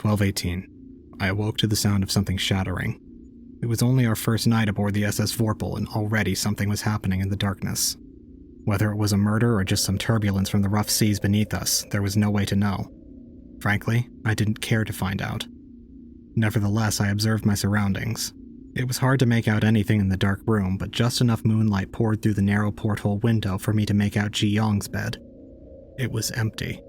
12:18. I awoke to the sound of something shattering. It was only our first night aboard the S.S Vorpal, and already something was happening in the darkness. Whether it was a murder or just some turbulence from the rough seas beneath us, there was no way to know. Frankly, I didn't care to find out. Nevertheless, I observed my surroundings. It was hard to make out anything in the dark room, but just enough moonlight poured through the narrow porthole window for me to make out Ji-yeong's bed. It was empty.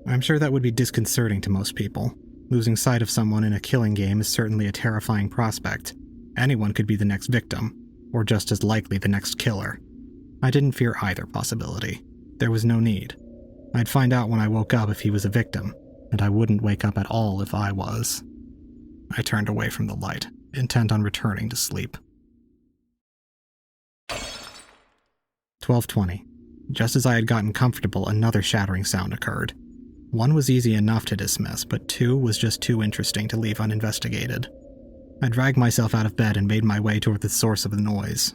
I'm sure that would be disconcerting to most people. Losing sight of someone in a killing game is certainly a terrifying prospect. Anyone could be the next victim, or just as likely the next killer. I didn't fear either possibility. There was no need. I'd find out when I woke up if he was a victim, and I wouldn't wake up at all if I was. I turned away from the light, intent on returning to sleep. 12:20. Just as I had gotten comfortable, another shattering sound occurred. One was easy enough to dismiss, but two was just too interesting to leave uninvestigated. I dragged myself out of bed and made my way toward the source of the noise.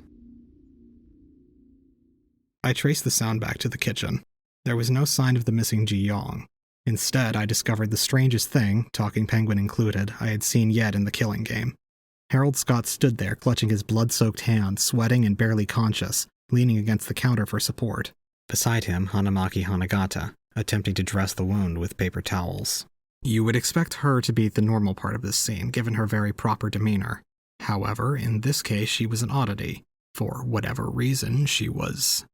I traced the sound back to the kitchen. There was no sign of the missing ji-yeong. Instead, I discovered the strangest thing, talking penguin included, I had seen yet in the killing game. Harold Scott stood there, clutching his blood-soaked hand, sweating and barely conscious, leaning against the counter for support. Beside him, Hanamaki Hanagata, attempting to dress the wound with paper towels. You would expect her to be the normal part of this scene, given her very proper demeanor. However, in this case, she was an oddity. For whatever reason, she was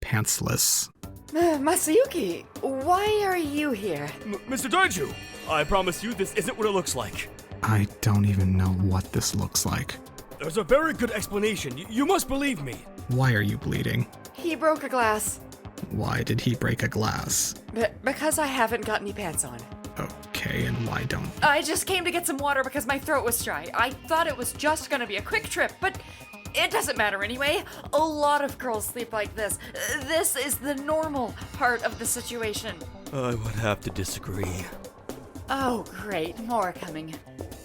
pantsless. Masayuki, why are you here? Mr. Daiju, I promise you this isn't what it looks like. I don't even know what this looks like. There's a very good explanation. You must believe me. Why are you bleeding? He broke a glass. Why did he break a glass? Because I haven't got any pants on. Okay, and why don't... I just came to get some water because my throat was dry. I thought it was just gonna be a quick trip, but it doesn't matter anyway. A lot of girls sleep like this. This is the normal part of the situation. I would have to disagree. Oh, great. More coming.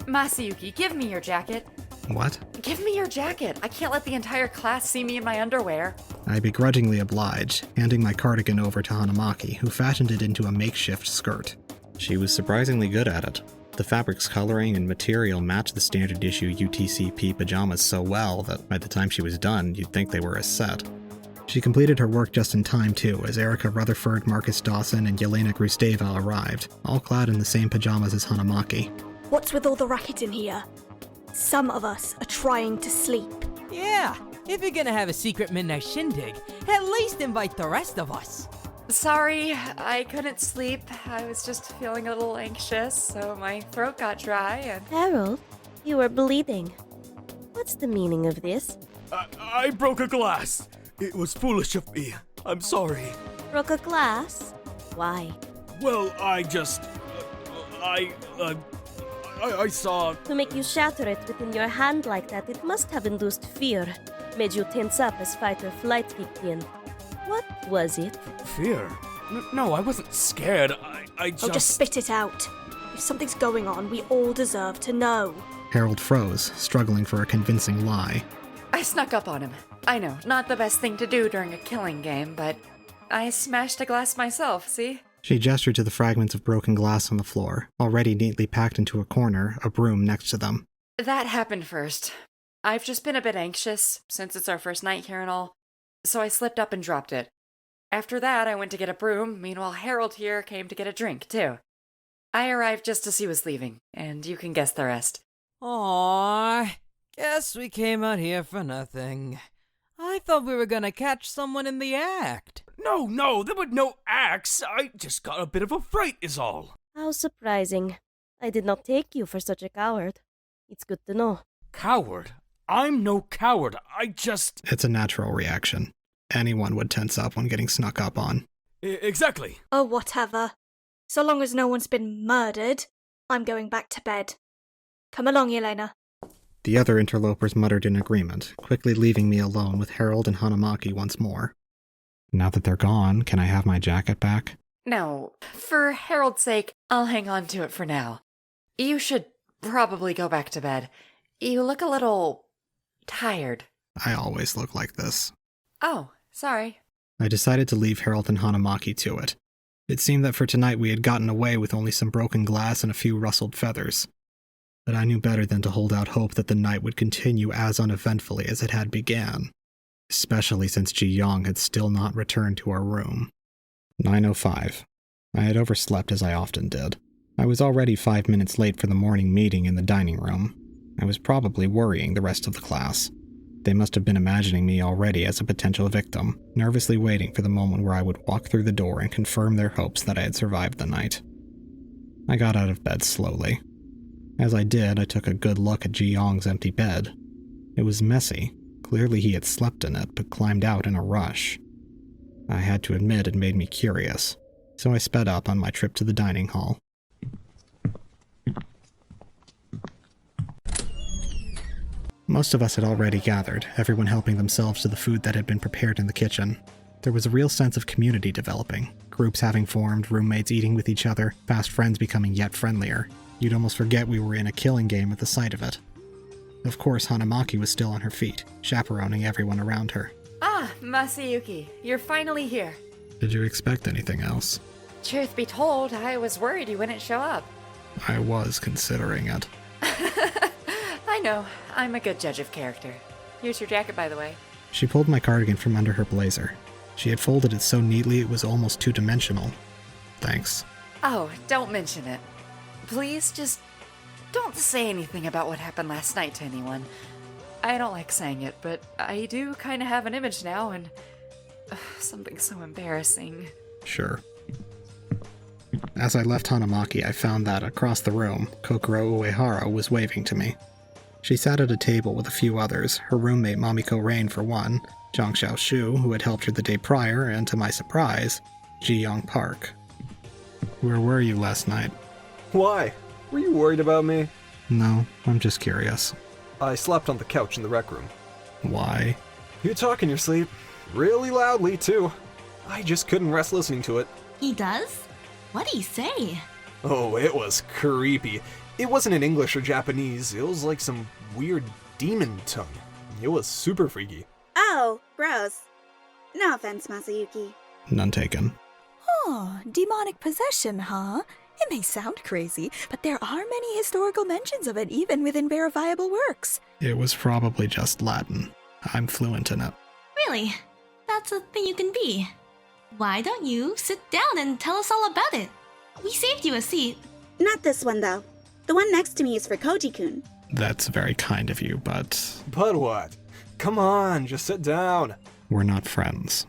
Masayuki, give me your jacket. What? Give me your jacket. I can't let the entire class see me in my underwear. I begrudgingly obliged, handing my cardigan over to Hanamaki, who fashioned it into a makeshift skirt. She was surprisingly good at it. The fabric's coloring and material matched the standard issue UTCP pajamas so well that by the time she was done, you'd think they were a set. She completed her work just in time too, as Erica Rutherford, Marcus Dawson, and Yelena Grusteva arrived, all clad in the same pajamas as Hanamaki. What's with all the racket in here? Some of us are trying to sleep. Yeah, if you're gonna have a secret midnight shindig, at least invite the rest of us. Sorry, I couldn't sleep. I was just feeling a little anxious, so my throat got dry and... Harold, you are bleeding. What's the meaning of this? I broke a glass. It was foolish of me. I'm sorry. Broke a glass? Why? Well, I just... I saw... To make you shatter it within your hand like that, it must have induced fear. Made you tense up as fight or flight kicked in. What was it? Fear? No, I wasn't scared. I just... Oh, just spit it out. If something's going on, we all deserve to know. Harold froze, struggling for a convincing lie. I snuck up on him. I know, not the best thing to do during a killing game, but I smashed a glass myself, see? She gestured to the fragments of broken glass on the floor, already neatly packed into a corner, a broom next to them. That happened first. I've just been a bit anxious, since it's our first night here and all, so I slipped up and dropped it. After that, I went to get a broom, meanwhile Harold here came to get a drink, too. I arrived just as he was leaving, and you can guess the rest. Aww, guess we came out here for nothing. I thought we were gonna catch someone in the act. No, there were no acts. I just got a bit of a fright is all. How surprising. I did not take you for such a coward. It's good to know. Coward? I'm no coward. I just... It's a natural reaction. Anyone would tense up when getting snuck up on. Exactly. Oh, whatever. So long as no one's been murdered, I'm going back to bed. Come along, Yelena. The other interlopers muttered in agreement, quickly leaving me alone with Harold and Hanamaki once more. Now that they're gone, can I have my jacket back? No, for Harold's sake, I'll hang on to it for now. You should probably go back to bed. You look a little... tired. I always look like this. Oh, sorry. I decided to leave Harold and Hanamaki to it. It seemed that for tonight we had gotten away with only some broken glass and a few rustled feathers. But I knew better than to hold out hope that the night would continue as uneventfully as it had began, especially since Ji-yeong had still not returned to our room. 9:05. I had overslept as I often did. I was already 5 minutes late for the morning meeting in the dining room. I was probably worrying the rest of the class. They must have been imagining me already as a potential victim, nervously waiting for the moment where I would walk through the door and confirm their hopes that I had survived the night. I got out of bed slowly. As I did, I took a good look at Ji-yeong's empty bed. It was messy. Clearly he had slept in it, but climbed out in a rush. I had to admit it made me curious, so I sped up on my trip to the dining hall. Most of us had already gathered, everyone helping themselves to the food that had been prepared in the kitchen. There was a real sense of community developing, groups having formed, roommates eating with each other, fast friends becoming yet friendlier. You'd almost forget we were in a killing game at the sight of it. Of course, Hanamaki was still on her feet, chaperoning everyone around her. Ah, Masayuki, you're finally here. Did you expect anything else? Truth be told, I was worried you wouldn't show up. I was considering it. I know, I'm a good judge of character. Here's your jacket, by the way. She pulled my cardigan from under her blazer. She had folded it so neatly it was almost two-dimensional. Thanks. Oh, don't mention it. Please, just don't say anything about what happened last night to anyone. I don't like saying it, but I do kind of have an image now, and something so embarrassing. Sure. As I left Hanamaki, I found that across the room, Kokoro Uehara was waving to me. She sat at a table with a few others, her roommate Mamiko Rain for one, Jiang Xiao Xu, who had helped her the day prior, and to my surprise, Ji-yeong Park. Where were you last night? Why? Were you worried about me? No, I'm just curious. I slept on the couch in the rec room. Why? You talk in your sleep. Really loudly, too. I just couldn't rest listening to it. He does? What'd he say? Oh, it was creepy. It wasn't in English or Japanese. It was like some weird demon tongue. It was super freaky. Oh, gross. No offense, Masayuki. None taken. Oh, demonic possession, huh? It may sound crazy, but there are many historical mentions of it even within verifiable works. It was probably just Latin. I'm fluent in it. Really? That's a thing you can be. Why don't you sit down and tell us all about it? We saved you a seat. Not this one, though. The one next to me is for Koji-kun. That's very kind of you, but But what? Come on, just sit down. we're not friends.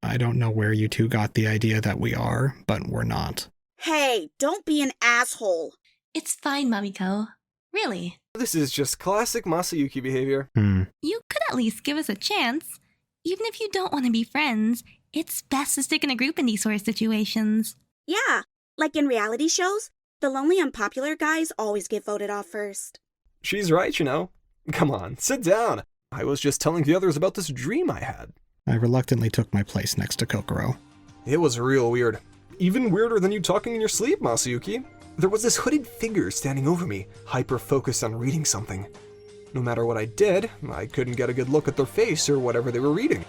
I don't know where you two got the idea that we are, but we're not. Hey, don't be an asshole. It's fine, Mamiko. Really. This is just classic Masayuki behavior. You could at least give us a chance. Even if you don't want to be friends, it's best to stick in a group in these sort of situations. Yeah, like in reality shows, the lonely unpopular guys always get voted off first. She's right, you know. Come on, sit down. I was just telling the others about this dream I had. I reluctantly took my place next to Kokoro. It was real weird. Even weirder than you talking in your sleep, Masayuki. There was this hooded figure standing over me, hyper-focused on reading something. No matter what I did, I couldn't get a good look at their face or whatever they were reading.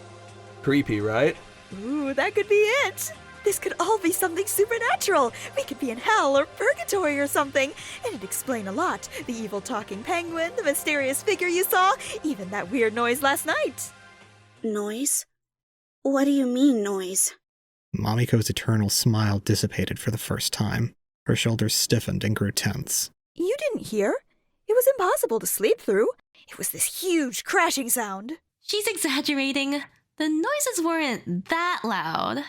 Creepy, right? Ooh, that could be it! This could all be something supernatural! We could be in hell or purgatory or something! It'd explain a lot. The evil talking penguin, the mysterious figure you saw, even that weird noise last night. Noise? What do you mean, noise? Mamiko's eternal smile dissipated for the first time. Her shoulders stiffened and grew tense. You didn't hear? It was impossible to sleep through. It was this huge crashing sound. She's exaggerating. The noises weren't that loud.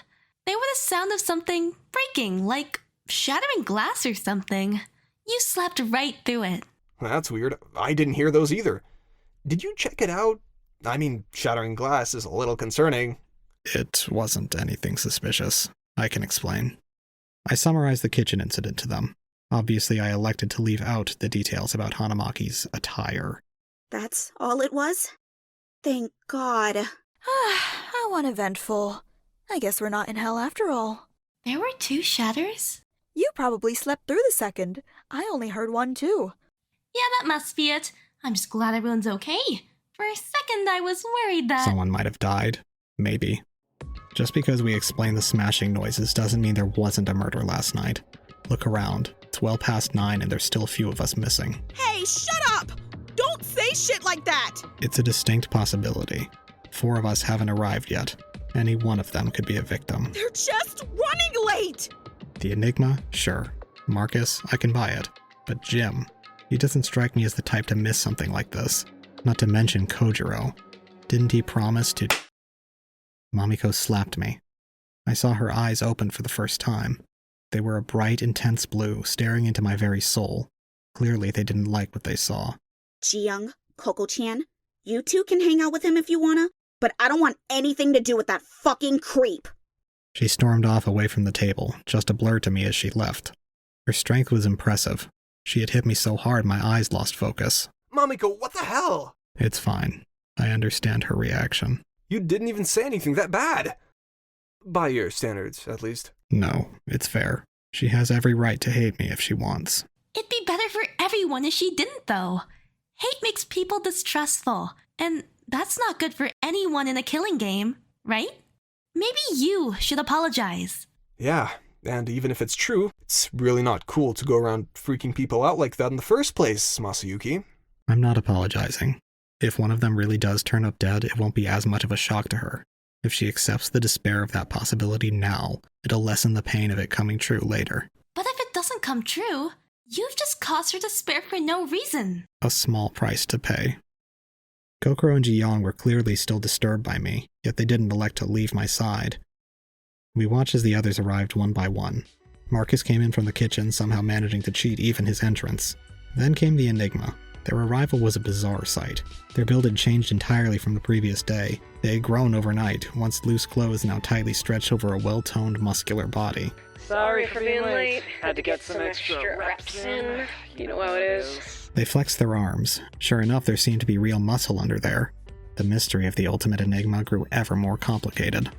They were the sound of something breaking, like shattering glass or something. You slept right through it. That's weird. I didn't hear those either. Did you check it out? I mean, shattering glass is a little concerning. It wasn't anything suspicious. I can explain. I summarized the kitchen incident to them. Obviously, I elected to leave out the details about Hanamaki's attire. That's all it was? Thank God. How uneventful. I guess we're not in hell after all. There were 2 shatters? You probably slept through the second. I only heard one too. Yeah, that must be it. I'm just glad everyone's okay. For a second, I was worried that... Someone might have died. Maybe. Just because we explain the smashing noises doesn't mean there wasn't a murder last night. Look around. It's well past 9 and there's still a few of us missing. Hey, shut up! Don't say shit like that! It's a distinct possibility. 4 of us haven't arrived yet. Any one of them could be a victim. They're just running late! The Enigma? Sure. Marcus? I can buy it. But Jim? He doesn't strike me as the type to miss something like this. Not to mention Kojiro. Didn't he promise to... Mamiko slapped me. I saw her eyes open for the first time. They were a bright, intense blue, staring into my very soul. Clearly they didn't like what they saw. Ji-yeong, Coco-chan, you two can hang out with him if you wanna, but I don't want anything to do with that fucking creep. She stormed off away from the table, just a blur to me as she left. Her strength was impressive. She had hit me so hard my eyes lost focus. Mamiko, what the hell? It's fine. I understand her reaction. You didn't even say anything that bad. By your standards, at least. No, it's fair. She has every right to hate me if she wants. It'd be better for everyone if she didn't, though. Hate makes people distrustful, and that's not good for anyone in a killing game, right? Maybe you should apologize. Yeah, and even if it's true, it's really not cool to go around freaking people out like that in the first place, Masayuki. I'm not apologizing. If one of them really does turn up dead, it won't be as much of a shock to her. If she accepts the despair of that possibility now, it'll lessen the pain of it coming true later. But if it doesn't come true, you've just caused her despair for no reason. A small price to pay. Kokoro and ji-yeong were clearly still disturbed by me, yet they didn't elect to leave my side. We watched as the others arrived one by one. Marcus came in from the kitchen, somehow managing to cheat even his entrance. Then came the Enigma. Their arrival was a bizarre sight. Their build had changed entirely from the previous day. They had grown overnight, once loose clothes now tightly stretched over a well-toned, muscular body. Sorry for being late. Had to get some extra reps in. You know how it is. They flexed their arms. Sure enough, there seemed to be real muscle under there. The mystery of the ultimate Enigma grew ever more complicated.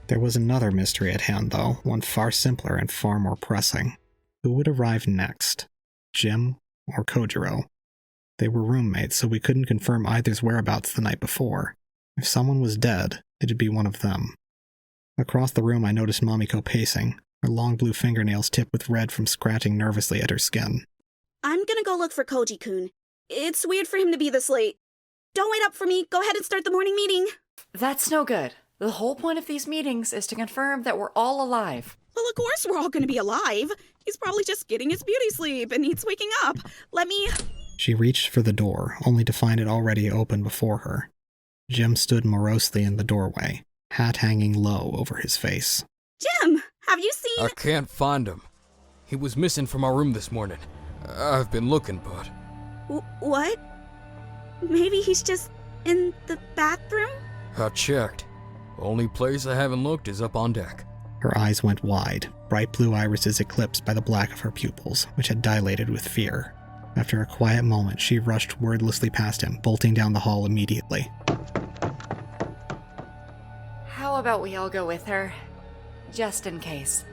There was another mystery at hand, though, one far simpler and far more pressing. Who would arrive next? Jim or Kojiro? They were roommates, so we couldn't confirm either's whereabouts the night before. If someone was dead, it'd be one of them. Across the room I noticed Mamiko pacing, her long blue fingernails tipped with red from scratching nervously at her skin. I'm gonna go look for Koji-kun. It's weird for him to be this late. Don't wait up for me. Go ahead and start the morning meeting. That's no good. The whole point of these meetings is to confirm that we're all alive. Well, of course we're all gonna be alive. He's probably just getting his beauty sleep and needs waking up. Let me... She reached for the door, only to find it already open before her. Jim stood morosely in the doorway, hat hanging low over his face. Jim, have you seen... I can't find him. He was missing from our room this morning. I've been looking, but... What? Maybe he's just in the bathroom? I checked. Only place I haven't looked is up on deck. Her eyes went wide, bright blue irises eclipsed by the black of her pupils, which had dilated with fear. After a quiet moment, she rushed wordlessly past him, bolting down the hall immediately. How about we all go with her? Just in case.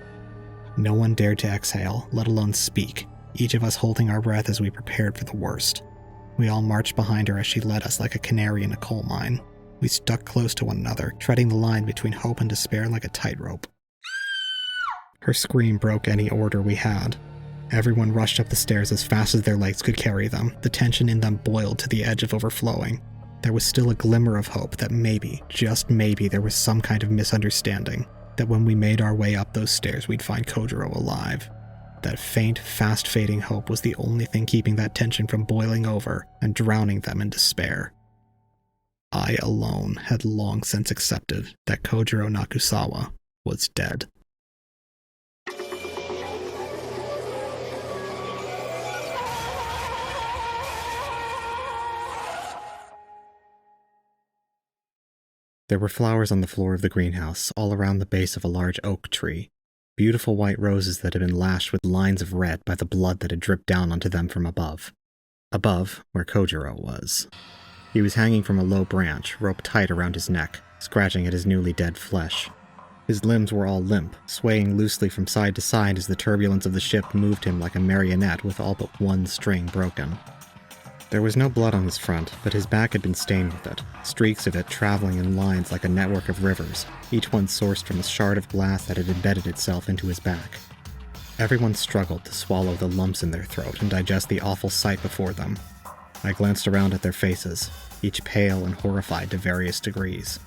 No one dared to exhale, let alone speak, each of us holding our breath as we prepared for the worst. We all marched behind her as she led us like a canary in a coal mine. We stuck close to one another, treading the line between hope and despair like a tightrope. Her scream broke any order we had. Everyone rushed up the stairs as fast as their legs could carry them. The tension in them boiled to the edge of overflowing. There was still a glimmer of hope that maybe, just maybe, there was some kind of misunderstanding. That when we made our way up those stairs, we'd find Kojiro alive. That faint, fast-fading hope was the only thing keeping that tension from boiling over and drowning them in despair. I alone had long since accepted that Kojiro Nakusawa was dead. There were flowers on the floor of the greenhouse, all around the base of a large oak tree. Beautiful white roses that had been lashed with lines of red by the blood that had dripped down onto them from above. Above, where Kojiro was. He was hanging from a low branch, rope tight around his neck, scratching at his newly dead flesh. His limbs were all limp, swaying loosely from side to side as the turbulence of the ship moved him like a marionette with all but one string broken. There was no blood on his front, but his back had been stained with it, streaks of it traveling in lines like a network of rivers, each one sourced from a shard of glass that had embedded itself into his back. Everyone struggled to swallow the lumps in their throat and digest the awful sight before them. I glanced around at their faces, each pale and horrified to various degrees.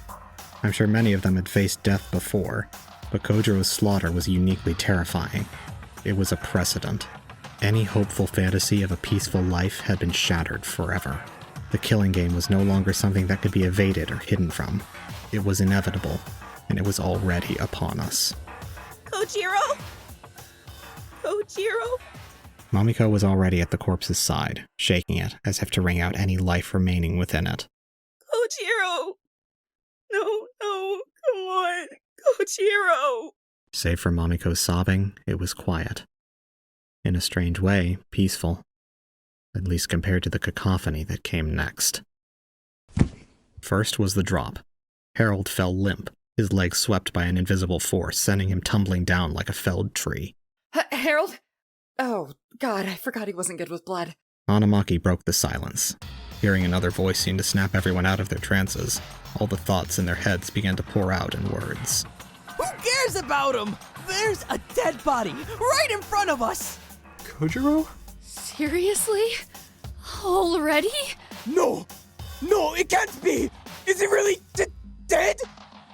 I'm sure many of them had faced death before, but Kojiro's slaughter was uniquely terrifying. It was a precedent. Any hopeful fantasy of a peaceful life had been shattered forever. The killing game was no longer something that could be evaded or hidden from. It was inevitable, and it was already upon us. Kojiro? Kojiro? Mamiko was already at the corpse's side, shaking it as if to wring out any life remaining within it. Kojiro! No, come on. Kojiro! Save for Mamiko's sobbing, it was quiet. In a strange way, peaceful. At least compared to the cacophony that came next. First was the drop. Harold fell limp, his legs swept by an invisible force, sending him tumbling down like a felled tree. Harold? Oh, God, I forgot he wasn't good with blood. Hanamaki broke the silence. Hearing another voice seemed to snap everyone out of their trances. All the thoughts in their heads began to pour out in words. Who cares about him? There's a dead body right in front of us! Kojiro? Seriously? Already? No, it can't be! Is he really dead?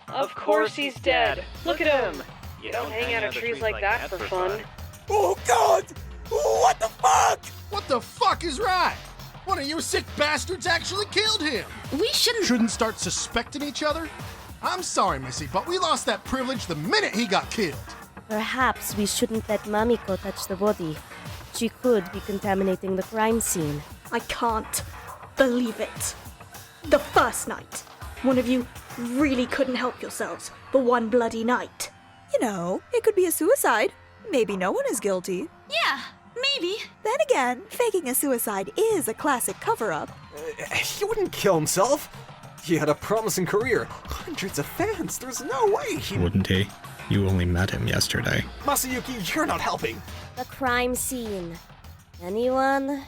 Of course he's dead. Look at him. You don't hang out of trees like that for fun. Oh God! What the fuck? What the fuck is right? One of you sick bastards actually killed him! We Shouldn't start suspecting each other? I'm sorry, Missy, but we lost that privilege the minute he got killed. Perhaps we shouldn't let Mamiko touch the body. She could be contaminating the crime scene. I can't believe it. The first night. One of you really couldn't help yourselves for one bloody night. You know, it could be a suicide. Maybe no one is guilty. Yeah, maybe. Then again, faking a suicide is a classic cover-up. He wouldn't kill himself. He had a promising career, hundreds of fans. There's no way he... Wouldn't he? You only met him yesterday. Masayuki, you're not helping. The crime scene. Anyone?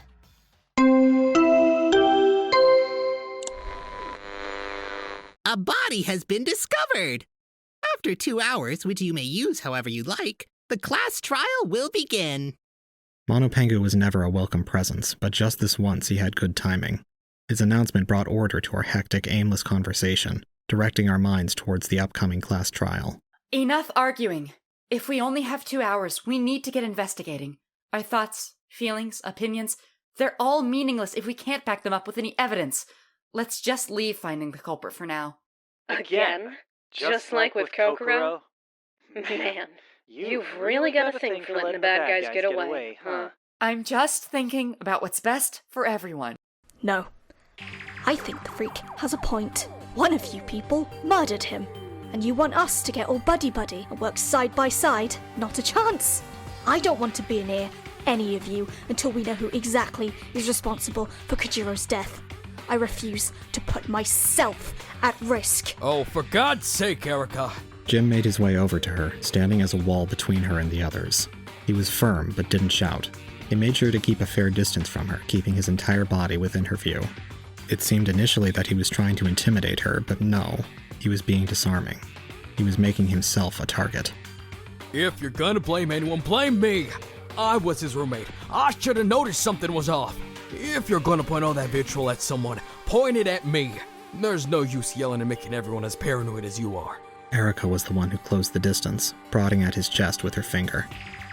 A body has been discovered! After 2 hours, which you may use however you like, the class trial will begin. Monopengu was never a welcome presence, but just this once he had good timing. His announcement brought order to our hectic, aimless conversation, directing our minds towards the upcoming class trial. Enough arguing. If we only have 2 hours, we need to get investigating. Our thoughts, feelings, opinions, they're all meaningless if we can't back them up with any evidence. Let's just leave finding the culprit for now. Again? Just like with Kokoro? Man, you've really got a thing for letting the bad guys get away, huh? I'm just thinking about what's best for everyone. No. I think the freak has a point. One of you people murdered him. And you want us to get all buddy-buddy and work side by side? Not a chance. I don't want to be near any of you until we know who exactly is responsible for Kojiro's death. I refuse to put myself at risk. Oh, for God's sake, Erica. Jim made his way over to her, standing as a wall between her and the others. He was firm, but didn't shout. He made sure to keep a fair distance from her, keeping his entire body within her view. It seemed initially that he was trying to intimidate her, but no. He was being disarming. He was making himself a target. If you're gonna blame anyone, blame me. I was his roommate. I should have noticed something was off. If you're gonna point all that vitriol at someone, point it at me. There's no use yelling and making everyone as paranoid as you are. Erica was the one who closed the distance, prodding at his chest with her finger.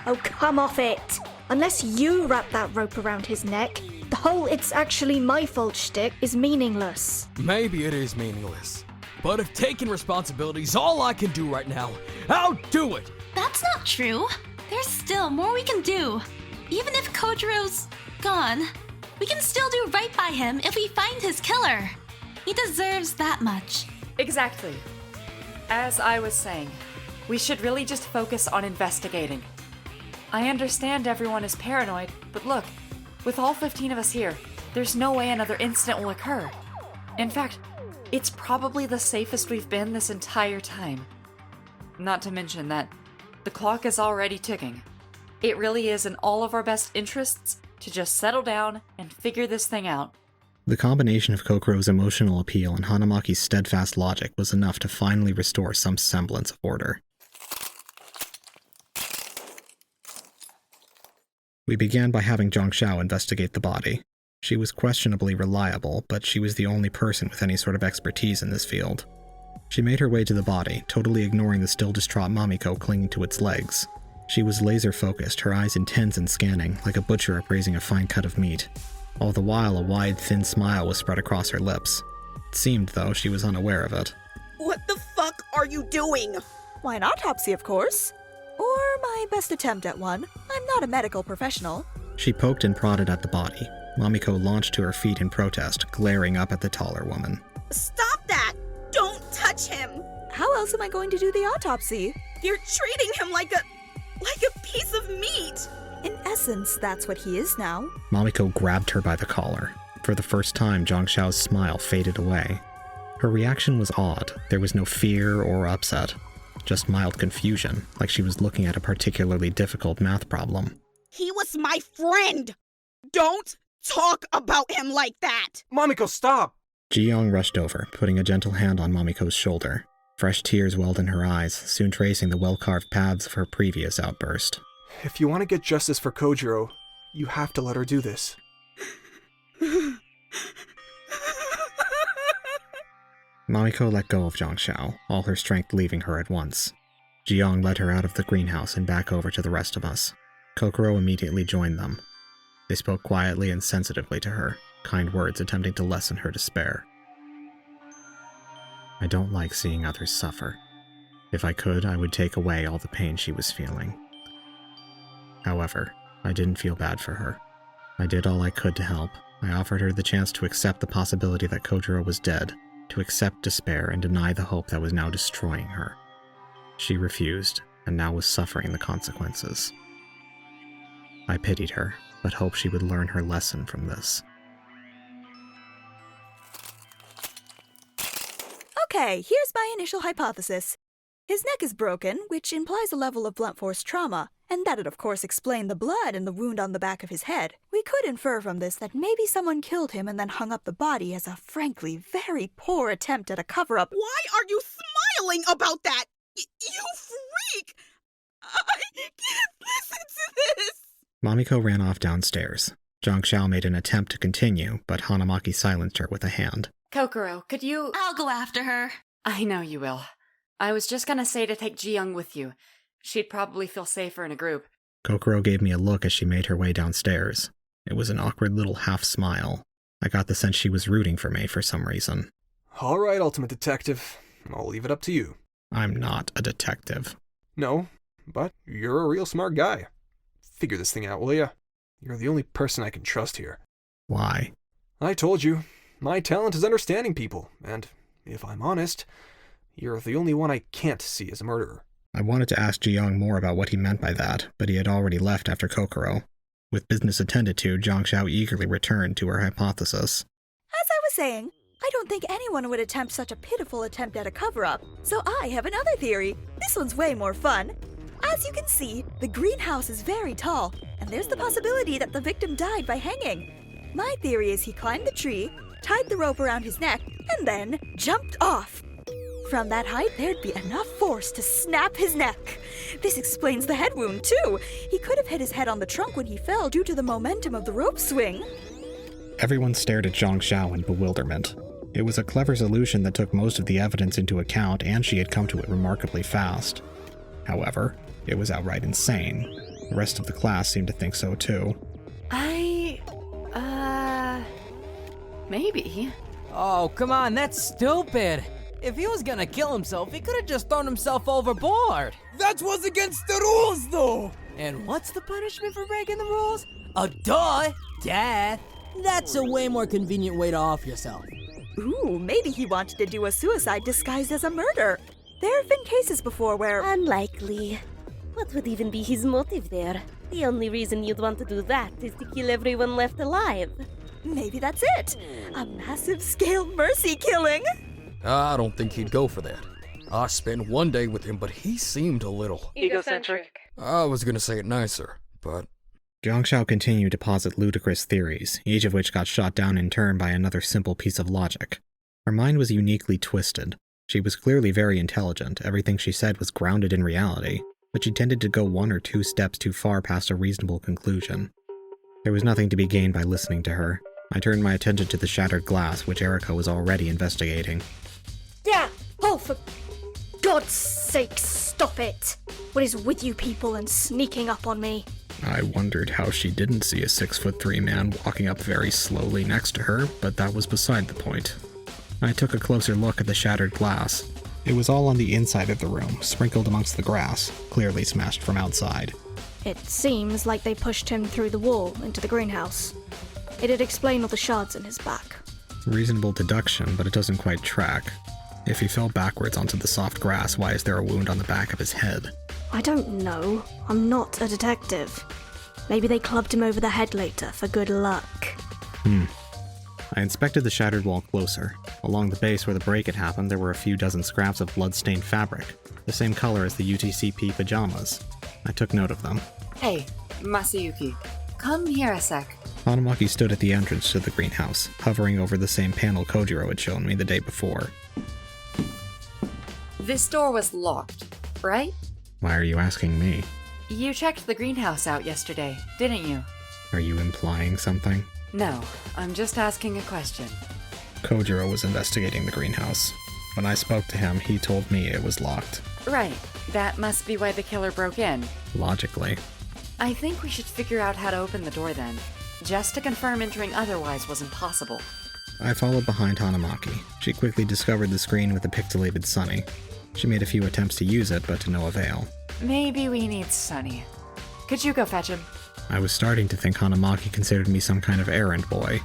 Oh, come off it! Unless you wrap that rope around his neck, the whole "it's actually my fault" shtick is meaningless. Maybe it is meaningless. But if taking responsibility's all I can do right now, I'll do it! That's not true. There's still more we can do. Even if Kojiro's gone, we can still do right by him if we find his killer. He deserves that much. Exactly. As I was saying, we should really just focus on investigating. I understand everyone is paranoid, but look, with all 15 of us here, there's no way another incident will occur. In fact, it's probably the safest we've been this entire time. Not to mention that the clock is already ticking. It really is in all of our best interests to just settle down and figure this thing out The combination of Kokuro's emotional appeal and Hanamaki's steadfast logic was enough to finally restore some semblance of order. We began by having Jiang Xiao investigate the body. She was questionably reliable, but she was the only person with any sort of expertise in this field. She made her way to the body, totally ignoring the still distraught Mamiko clinging to its legs. She was laser-focused, her eyes intense and scanning, like a butcher appraising a fine cut of meat. All the while, a wide, thin smile was spread across her lips. It seemed, though, she was unaware of it. What the fuck are you doing? Why, an autopsy, of course. Or my best attempt at one. I'm not a medical professional. She poked and prodded at the body. Mamiko launched to her feet in protest, glaring up at the taller woman. Stop that! Don't touch him! How else am I going to do the autopsy? You're treating him like a piece of meat! In essence, that's what he is now. Mamiko grabbed her by the collar. For the first time, Jiang Xiao's smile faded away. Her reaction was odd. There was no fear or upset. Just mild confusion, like she was looking at a particularly difficult math problem. He was my friend! Don't talk about him like that! Mamiko, stop! Ji-yeong rushed over, putting a gentle hand on Mamiko's shoulder. Fresh tears welled in her eyes, soon tracing the well-carved paths of her previous outburst. If you want to get justice for Kojiro, you have to let her do this. Mamiko let go of Jiang Xiao, all her strength leaving her at once. Ji-yeong led her out of the greenhouse and back over to the rest of us. Kokoro immediately joined them. They spoke quietly and sensitively to her, kind words attempting to lessen her despair. I don't like seeing others suffer. If I could, I would take away all the pain she was feeling. However, I didn't feel bad for her. I did all I could to help. I offered her the chance to accept the possibility that Kojiro was dead, to accept despair and deny the hope that was now destroying her. She refused, and now was suffering the consequences. I pitied her, but hoped she would learn her lesson from this. Okay, here's my initial hypothesis. His neck is broken, which implies a level of blunt force trauma, and that'd of course explain the blood and the wound on the back of his head. We could infer from this that maybe someone killed him and then hung up the body as a frankly very poor attempt at a cover-up. Why are you smiling about that? You freak! I can't listen to this! Mamiko ran off downstairs. Jiang Xiao made an attempt to continue, but Hanamaki silenced her with a hand. Kokoro, could you... I'll go after her. I know you will. I was just gonna say to take Ji-yeong with you. She'd probably feel safer in a group. Kokoro gave me a look as she made her way downstairs. It was an awkward little half-smile. I got the sense she was rooting for me for some reason. All right, Ultimate Detective. I'll leave it up to you. I'm not a detective. No, but you're a real smart guy. Figure this thing out, will ya? You're the only person I can trust here. Why? I told you. My talent is understanding people, and if I'm honest, you're the only one I can't see as a murderer. I wanted to ask Ji-yeong more about what he meant by that, but he had already left after Kokoro. With business attended to, Jiang Xiao eagerly returned to her hypothesis. As I was saying, I don't think anyone would attempt such a pitiful attempt at a cover-up, so I have another theory. This one's way more fun. As you can see, the greenhouse is very tall, and there's the possibility that the victim died by hanging. My theory is he climbed the tree, tied the rope around his neck, and then jumped off. From that height, there'd be enough force to snap his neck. This explains the head wound, too. He could have hit his head on the trunk when he fell due to the momentum of the rope swing. Everyone stared at Jiang Xiao in bewilderment. It was a clever solution that took most of the evidence into account, and she had come to it remarkably fast. However, it was outright insane. The rest of the class seemed to think so, too. Maybe. Oh, come on, that's stupid. If he was gonna kill himself, he could have just thrown himself overboard. That was against the rules, though. And what's the punishment for breaking the rules? Death. That's a way more convenient way to off yourself. Ooh, maybe he wanted to do a suicide disguised as a murder. There have been cases before where... Unlikely. What would even be his motive there? The only reason you'd want to do that is to kill everyone left alive. Maybe that's it. A massive-scale mercy killing. I don't think he'd go for that. I spent one day with him, but he seemed a little... egocentric. I was gonna say it nicer, but Jiang Xiao continued to posit ludicrous theories, each of which got shot down in turn by another simple piece of logic. Her mind was uniquely twisted. She was clearly very intelligent, everything she said was grounded in reality, but she tended to go 1 or 2 steps too far past a reasonable conclusion. There was nothing to be gained by listening to her. I turned my attention to the shattered glass, which Erica was already investigating. Yeah! Oh, for God's sake, stop it! What is with you people and sneaking up on me? I wondered how she didn't see a 6'3" man walking up very slowly next to her, but that was beside the point. I took a closer look at the shattered glass. It was all on the inside of the room, sprinkled amongst the grass, clearly smashed from outside. It seems like they pushed him through the wall into the greenhouse. It'd explain all the shards in his back. Reasonable deduction, but it doesn't quite track. If he fell backwards onto the soft grass, why is there a wound on the back of his head? I don't know. I'm not a detective. Maybe they clubbed him over the head later for good luck. I inspected the shattered wall closer. Along the base where the break had happened, there were a few dozen scraps of blood-stained fabric, the same color as the UTCP pajamas. I took note of them. Hey, Masayuki, come here a sec. Hanamaki stood at the entrance to the greenhouse, hovering over the same panel Kojiro had shown me the day before. This door was locked, right? Why are you asking me? You checked the greenhouse out yesterday, didn't you? Are you implying something? No, I'm just asking a question. Kojiro was investigating the greenhouse. When I spoke to him, he told me it was locked. Right, that must be why the killer broke in. Logically. I think we should figure out how to open the door then, just to confirm entering otherwise was impossible. I followed behind Hanamaki. She quickly discovered the screen with the pixelated Sonny. She made a few attempts to use it, but to no avail. Maybe we need Sonny. Could you go fetch him? I was starting to think Hanamaki considered me some kind of errand boy.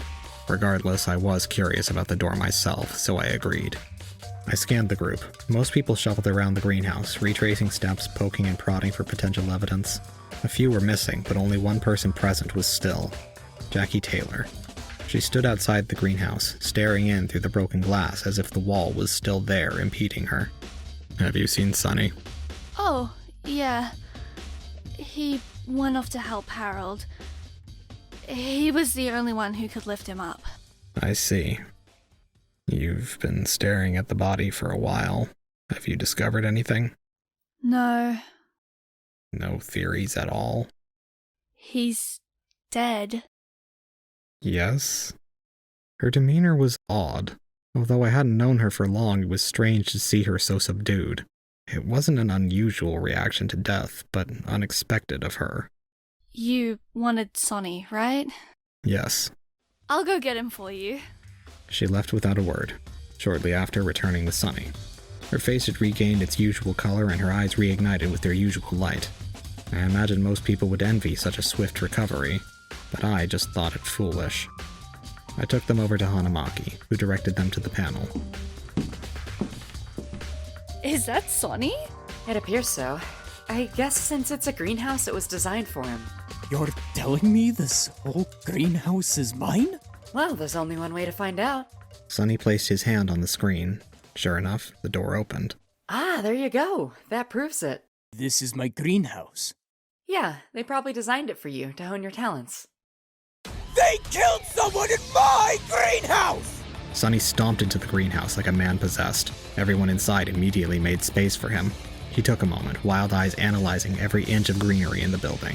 Regardless, I was curious about the door myself, so I agreed. I scanned the group. Most people shuffled around the greenhouse, retracing steps, poking and prodding for potential evidence. A few were missing, but only one person present was still. Jackie Taylor. She stood outside the greenhouse, staring in through the broken glass as if the wall was still there, impeding her. Have you seen Sonny? Oh, yeah. He went off to help Harold. He was the only one who could lift him up. I see. You've been staring at the body for a while. Have you discovered anything? No. No theories at all? He's dead. Yes? Her demeanor was odd. Although I hadn't known her for long, it was strange to see her so subdued. It wasn't an unusual reaction to death, but unexpected of her. You wanted Sonny, right? Yes. I'll go get him for you. She left without a word, shortly after returning with Sonny. Her face had regained its usual color and her eyes reignited with their usual light. I imagine most people would envy such a swift recovery, but I just thought it foolish. I took them over to Hanamaki, who directed them to the panel. Is that Sonny? It appears so. I guess since it's a greenhouse, it was designed for him. You're telling me this whole greenhouse is mine? Well, there's only one way to find out. Sonny placed his hand on the screen. Sure enough, the door opened. Ah, there you go. That proves it. This is my greenhouse. Yeah, they probably designed it for you to hone your talents. They killed someone in my greenhouse! Sonny stomped into the greenhouse like a man possessed. Everyone inside immediately made space for him. He took a moment, wild eyes analyzing every inch of greenery in the building.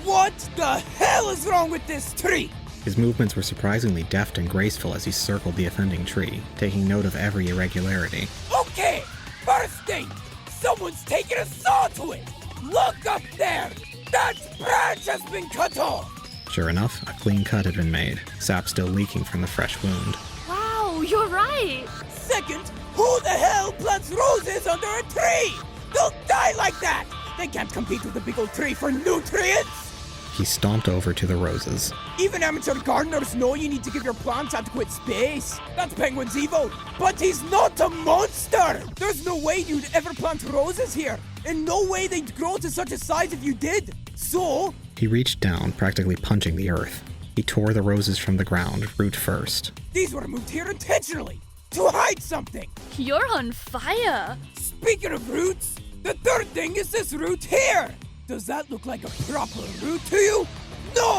What the hell is wrong with this tree? His movements were surprisingly deft and graceful as he circled the offending tree, taking note of every irregularity. Okay, first thing, someone's taken a saw to it! Look up there! That branch has been cut off! Sure enough, a clean cut had been made, sap still leaking from the fresh wound. Wow, you're right! Second, who the hell plants roses under a tree? They'll die like that! They can't compete with the big old tree for nutrients! He stomped over to the roses. Even amateur gardeners know you need to give your plants adequate space. That's Penguin's evil. But he's not a monster! There's no way you'd ever plant roses here. And no way they'd grow to such a size if you did. So... He reached down, practically punching the earth. He tore the roses from the ground, root first. These were moved here intentionally. To hide something. You're on fire. Speaking of roots, the third thing is this root here. Does that look like a proper root to you? No!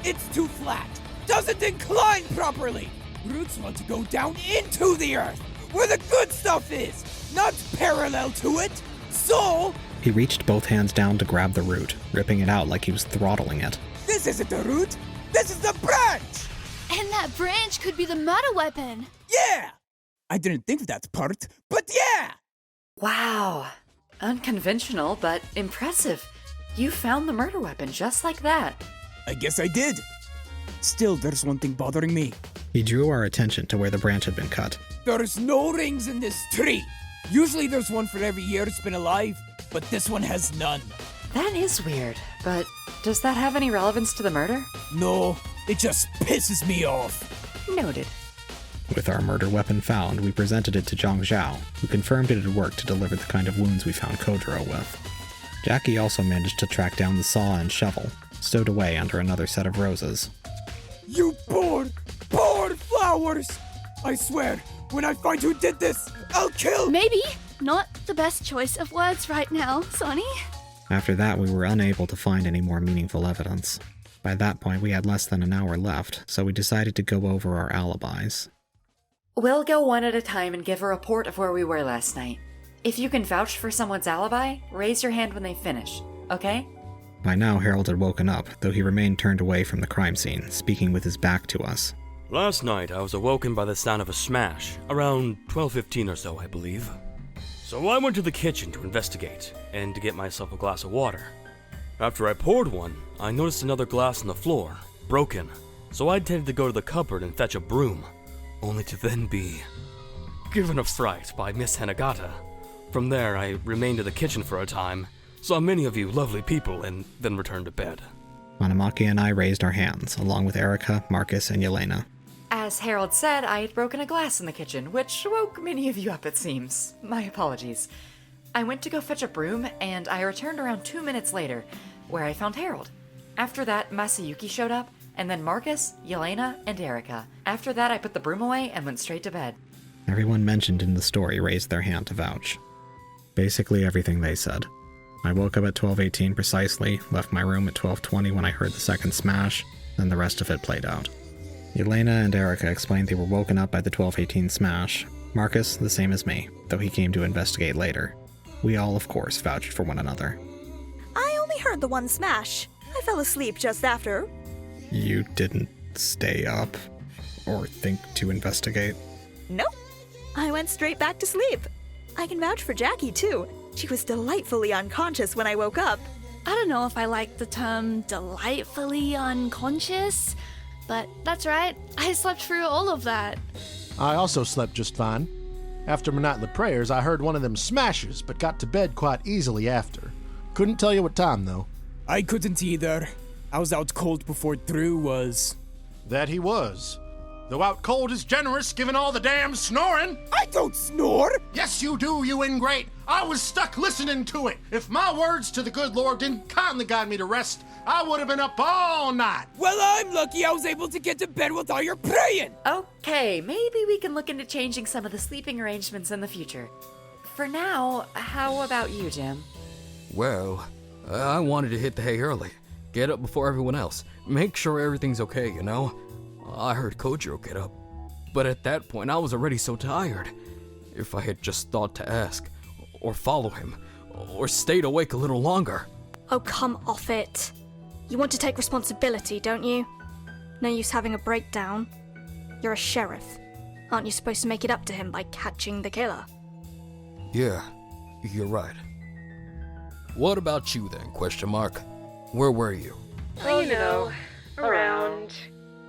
It's too flat. Doesn't incline properly. Roots want to go down into the earth, where the good stuff is, not parallel to it. So... He reached both hands down to grab the root, ripping it out like he was throttling it. This isn't the root. This is the branch. And that branch could be the murder weapon. Yeah! I didn't think of that part, but yeah! Wow. Unconventional, but impressive. You found the murder weapon just like that. I guess I did. Still, there's one thing bothering me. He drew our attention to where the branch had been cut. There's no rings in this tree. Usually there's one for every year it's been alive, but this one has none. That is weird, but does that have any relevance to the murder? No, it just pisses me off. Noted. With our murder weapon found, we presented it to Jiang Xiao, who confirmed it had worked to deliver the kind of wounds we found Kojiro with. Jackie also managed to track down the saw and shovel, stowed away under another set of roses. You poor flowers! I swear, when I find who did this, I'll kill— Maybe not the best choice of words right now, Sonny. After that, we were unable to find any more meaningful evidence. By that point, we had less than an hour left, so we decided to go over our alibis. We'll go one at a time and give a report of where we were last night. If you can vouch for someone's alibi, raise your hand when they finish, okay? By now, Harold had woken up, though he remained turned away from the crime scene, speaking with his back to us. Last night, I was awoken by the sound of a smash, around 12:15 or so, I believe. So I went to the kitchen to investigate, and to get myself a glass of water. After I poured one, I noticed another glass on the floor, broken, so I intended to go to the cupboard and fetch a broom, only to then be given a fright by Miss Hanagata. From there, I remained in the kitchen for a time, saw many of you lovely people, and then returned to bed. Manamaki and I raised our hands, along with Erica, Marcus, and Yelena. As Harold said, I had broken a glass in the kitchen, which woke many of you up, it seems. My apologies. I went to go fetch a broom, and I returned around 2 minutes later, where I found Harold. After that, Masayuki showed up, and then Marcus, Yelena, and Erica. After that, I put the broom away and went straight to bed. Everyone mentioned in the story raised their hand to vouch. Basically everything they said. I woke up at 12:18 precisely, left my room at 12:20 when I heard the second smash, then the rest of it played out. Yelena and Erica explained they were woken up by the 12:18 smash. Marcus, the same as me, though he came to investigate later. We all, of course, vouched for one another. I only heard the one smash. I fell asleep just after. You didn't stay up or think to investigate? Nope. I went straight back to sleep. I can vouch for Jackie, too. She was delightfully unconscious when I woke up. I don't know if I like the term delightfully unconscious, but that's right. I slept through all of that. I also slept just fine. After my nightly prayers, I heard one of them smashes, but got to bed quite easily after. Couldn't tell you what time, though. I couldn't either. I was out cold before Drew was. That he was. Though out cold is generous, given all the damn snoring. I don't snore! Yes, you do, you ingrate. I was stuck listening to it. If my words to the good Lord didn't kindly guide me to rest, I would have been up all night. Well, I'm lucky I was able to get to bed without your praying. Okay, maybe we can look into changing some of the sleeping arrangements in the future. For now, how about you, Jim? Well, I wanted to hit the hay early. Get up before everyone else. Make sure everything's okay, you know? I heard Kojiro get up. But at that point, I was already so tired. If I had just thought to ask, or follow him, or stayed awake a little longer. Oh, come off it. You want to take responsibility, don't you? No use having a breakdown. You're a sheriff. Aren't you supposed to make it up to him by catching the killer? Yeah, you're right. What about you then, question mark? Where were you? Oh, you know, around.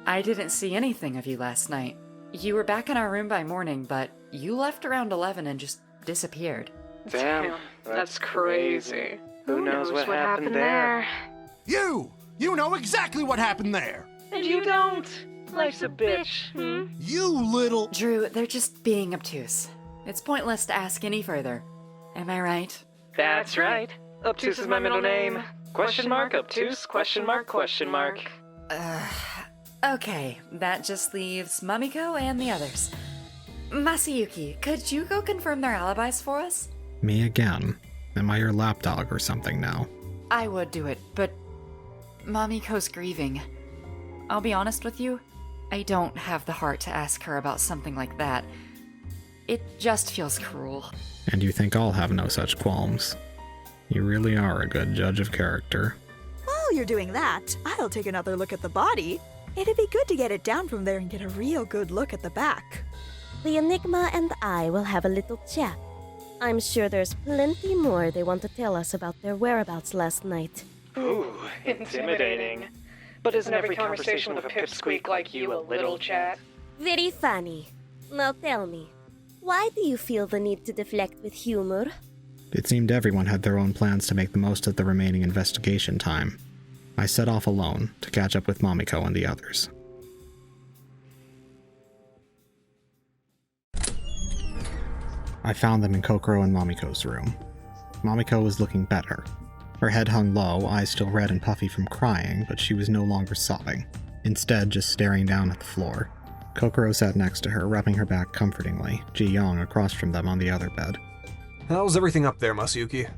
I didn't see anything of you last night. You were back in our room by morning, but you left around 11 and just disappeared. Damn, that's crazy. Who knows what happened there? You know exactly what happened there. And you don't. Life's a bitch, You little... Drew, they're just being obtuse. It's pointless to ask any further. Am I right? That's right. Obtuse is my middle name. Question mark, obtuse, question mark, question mark. Okay, that just leaves Mamiko and the others. Masayuki, could you go confirm their alibis for us? Me again? Am I your lapdog or something now? I would do it, but Mamiko's grieving. I'll be honest with you, I don't have the heart to ask her about something like that. It just feels cruel. And you think I'll have no such qualms? You really are a good judge of character. While you're doing that, I'll take another look at the body. It'd be good to get it down from there and get a real good look at the back. The Enigma and I will have a little chat. I'm sure there's plenty more they want to tell us about their whereabouts last night. Ooh, intimidating. But isn't every conversation with a pipsqueak like you a little chat? Very funny. Now tell me, why do you feel the need to deflect with humor? It seemed everyone had their own plans to make the most of the remaining investigation time. I set off alone to catch up with Mamiko and the others. I found them in Kokoro and Mamiko's room. Mamiko was looking better. Her head hung low, eyes still red and puffy from crying, but she was no longer sobbing. Instead, just staring down at the floor. Kokoro sat next to her, rubbing her back comfortingly, Ji-yeong across from them on the other bed. How's everything up there, Masayuki?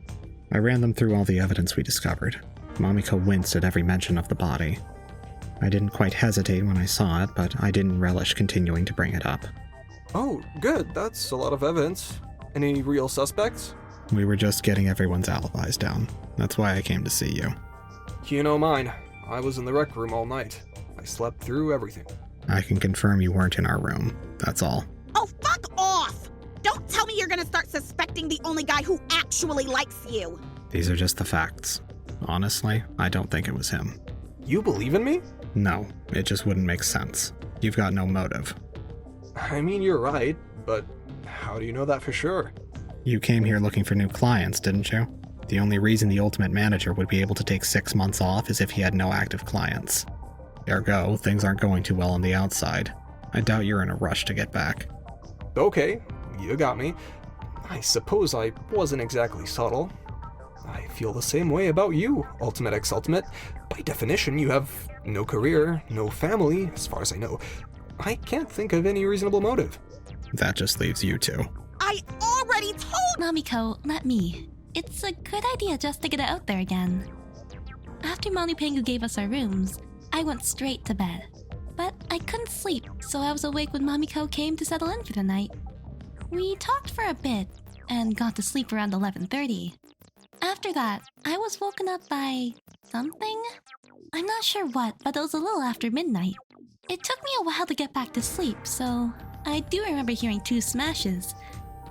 I ran them through all the evidence we discovered. Mamiko winced at every mention of the body. I didn't quite hesitate when I saw it, but I didn't relish continuing to bring it up. Oh, good. That's a lot of evidence. Any real suspects? We were just getting everyone's alibis down. That's why I came to see you. You know mine. I was in the rec room all night. I slept through everything. I can confirm you weren't in our room. That's all. Oh, fuck off! Don't tell me you're gonna start suspecting the only guy who actually likes you. These are just the facts. Honestly, I don't think it was him. You believe in me? No, it just wouldn't make sense. You've got no motive. I mean, you're right, but how do you know that for sure? You came here looking for new clients, didn't you? The only reason the ultimate manager would be able to take 6 months off is if he had no active clients. Ergo, things aren't going too well on the outside. I doubt you're in a rush to get back. Okay, you got me. I suppose I wasn't exactly subtle. I feel the same way about you, Ultimate X Ultimate. By definition, you have no career, no family, as far as I know. I can't think of any reasonable motive. That just leaves you two. I already told— Mamiko, let me. It's a good idea just to get it out there again. After Monopengu gave us our rooms, I went straight to bed. But I couldn't sleep, so I was awake when Mamiko came to settle in for the night. We talked for a bit, and got to sleep around 11:30. After that, I was woken up by something? I'm not sure what, but it was a little after midnight. It took me a while to get back to sleep, so I do remember hearing 2 smashes.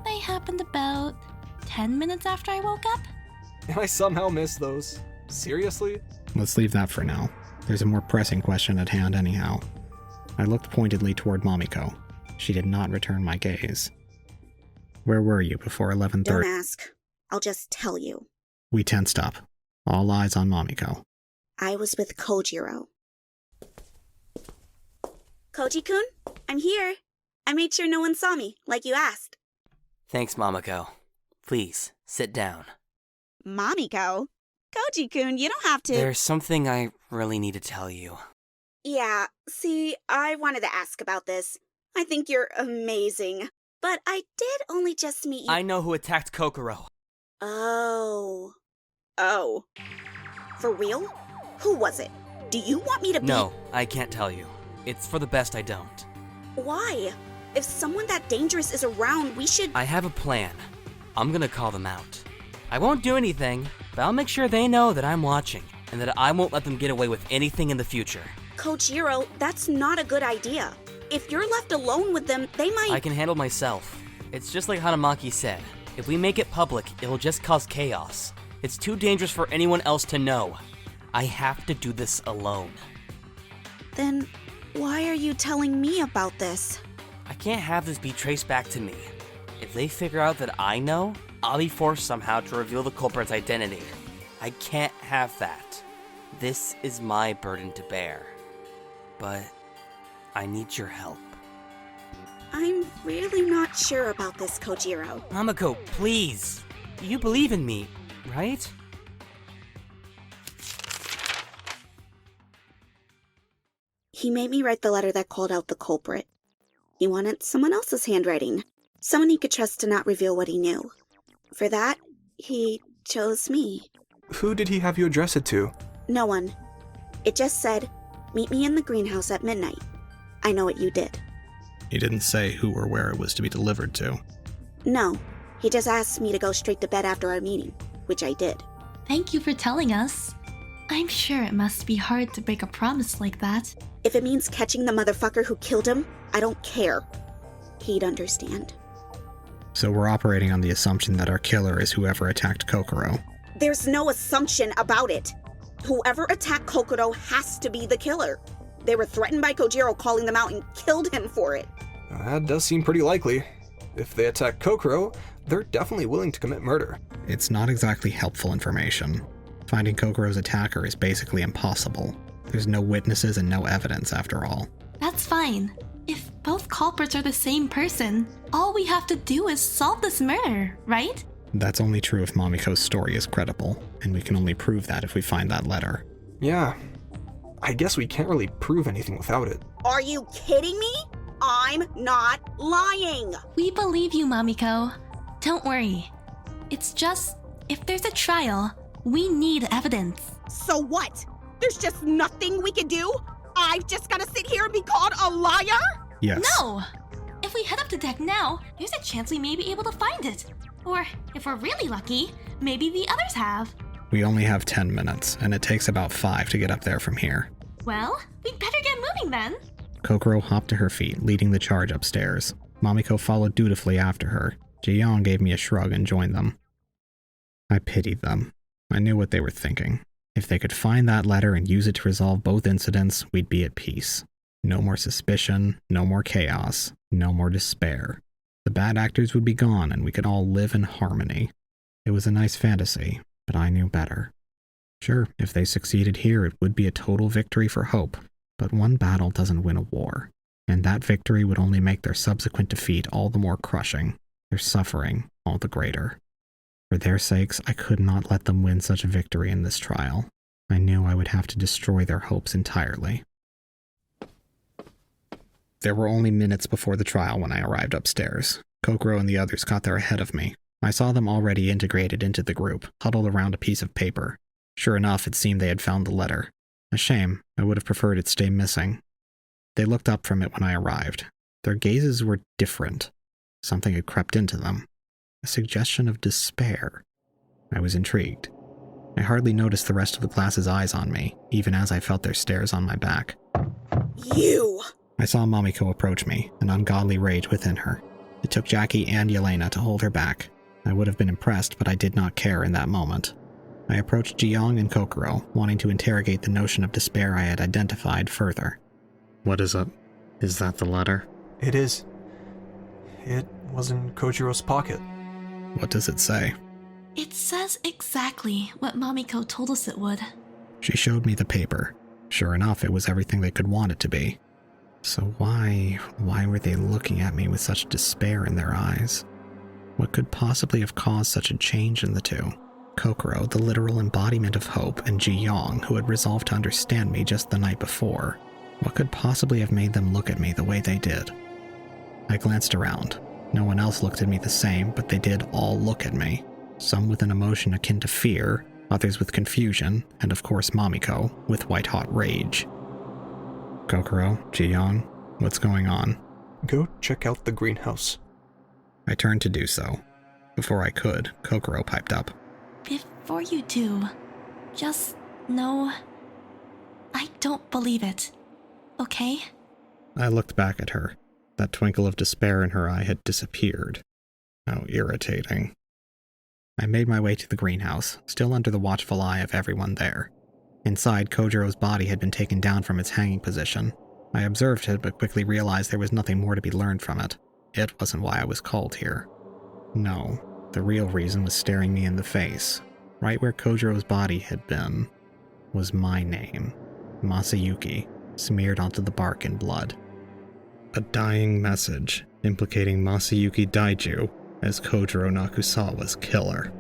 They happened about 10 minutes after I woke up. And I somehow missed those. Seriously? Let's leave that for now. There's a more pressing question at hand anyhow. I looked pointedly toward Mamiko. She did not return my gaze. Where were you before 11:30? Don't ask. I'll just tell you. We tensed up. All eyes on Mamiko. I was with Kojiro. Koji-kun, I'm here. I made sure no one saw me, like you asked. Thanks, Mamiko. Please, sit down. Mamiko? Koji-kun, you don't have to— There's something I really need to tell you. Yeah, see, I wanted to ask about this. I think you're amazing. But I did only just meet you— I know who attacked Kokoro. Oh. Oh. For real? Who was it? Do you want me to be— No, I can't tell you. It's for the best I don't. Why? If someone that dangerous is around, we should— I have a plan. I'm gonna call them out. I won't do anything, but I'll make sure they know that I'm watching, and that I won't let them get away with anything in the future. Kojiro, that's not a good idea. If you're left alone with them, they might— I can handle myself. It's just like Hanamaki said. If we make it public, it'll just cause chaos. It's too dangerous for anyone else to know. I have to do this alone. Then why are you telling me about this? I can't have this be traced back to me. If they figure out that I know, I'll be forced somehow to reveal the culprit's identity. I can't have that. This is my burden to bear. But I need your help. I'm really not sure about this, Kojiro. Mamiko, please. You believe in me, right? He made me write the letter that called out the culprit. He wanted someone else's handwriting, someone he could trust to not reveal what he knew. For that, he chose me. Who did he have you address it to? No one. It just said, Meet me in the greenhouse at midnight. I know what you did. He didn't say who or where it was to be delivered to. No, he just asked me to go straight to bed after our meeting, which I did. Thank you for telling us. I'm sure it must be hard to break a promise like that. If it means catching the motherfucker who killed him, I don't care. He'd understand. So we're operating on the assumption that our killer is whoever attacked Kokoro. There's no assumption about it. Whoever attacked Kokoro has to be the killer. They were threatened by Kojiro calling them out and killed him for it. That does seem pretty likely. If they attack Kokoro, they're definitely willing to commit murder. It's not exactly helpful information. Finding Kokoro's attacker is basically impossible. There's no witnesses and no evidence, after all. That's fine. If both culprits are the same person, all we have to do is solve this murder, right? That's only true if Mamiko's story is credible, and we can only prove that if we find that letter. Yeah, I guess we can't really prove anything without it. Are you kidding me? I'm not lying! We believe you, Mamiko. Don't worry. It's just, if there's a trial, we need evidence. So what? There's just nothing we can do? I've just gotta sit here and be called a liar? Yes. No! If we head up to deck now, there's a chance we may be able to find it. Or, if we're really lucky, maybe the others have. We only have 10 minutes, and it takes about 5 to get up there from here. Well, we'd better get moving then. Kokoro hopped to her feet, leading the charge upstairs. Mamiko followed dutifully after her. Ji-yeong gave me a shrug and joined them. I pitied them. I knew what they were thinking. If they could find that letter and use it to resolve both incidents, we'd be at peace. No more suspicion, no more chaos, no more despair. The bad actors would be gone and we could all live in harmony. It was a nice fantasy, but I knew better. Sure, if they succeeded here, it would be a total victory for Hope, but one battle doesn't win a war, and that victory would only make their subsequent defeat all the more crushing, their suffering all the greater. For their sakes, I could not let them win such a victory in this trial. I knew I would have to destroy their hopes entirely. There were only minutes before the trial when I arrived upstairs. Kokoro and the others got there ahead of me. I saw them already integrated into the group, huddled around a piece of paper. Sure enough, it seemed they had found the letter. A shame. I would have preferred it stay missing. They looked up from it when I arrived. Their gazes were different. Something had crept into them. A suggestion of despair. I was intrigued. I hardly noticed the rest of the class's eyes on me, even as I felt their stares on my back. You! I saw Mamiko approach me, an ungodly rage within her. It took Jackie and Yelena to hold her back. I would have been impressed, but I did not care in that moment. I approached Ji-yeong and Kokoro, wanting to interrogate the notion of despair I had identified further. What is it? Is that the letter? It is. It was in Kojiro's pocket. What does it say? It says exactly what Mamiko told us it would. She showed me the paper. Sure enough, it was everything they could want it to be. So why were they looking at me with such despair in their eyes? What could possibly have caused such a change in the two? Kokoro, the literal embodiment of hope, and Ji-yeong, who had resolved to understand me just the night before. What could possibly have made them look at me the way they did? I glanced around. No one else looked at me the same, but they did all look at me. Some with an emotion akin to fear, others with confusion, and of course Mamiko, with white-hot rage. Kokoro, Ji-yeong, what's going on? Go check out the greenhouse. I turned to do so. Before I could, Kokoro piped up. Before you do, just know I don't believe it, okay? I looked back at her. That twinkle of despair in her eye had disappeared. How irritating. I made my way to the greenhouse, still under the watchful eye of everyone there. Inside, Kojiro's body had been taken down from its hanging position. I observed it, but quickly realized there was nothing more to be learned from it. It wasn't why I was called here. No, the real reason was staring me in the face. Right where Kojiro's body had been was my name, Masayuki, smeared onto the bark in blood. A dying message implicating Masayuki Daiju as Kojiro Nakusawa's killer.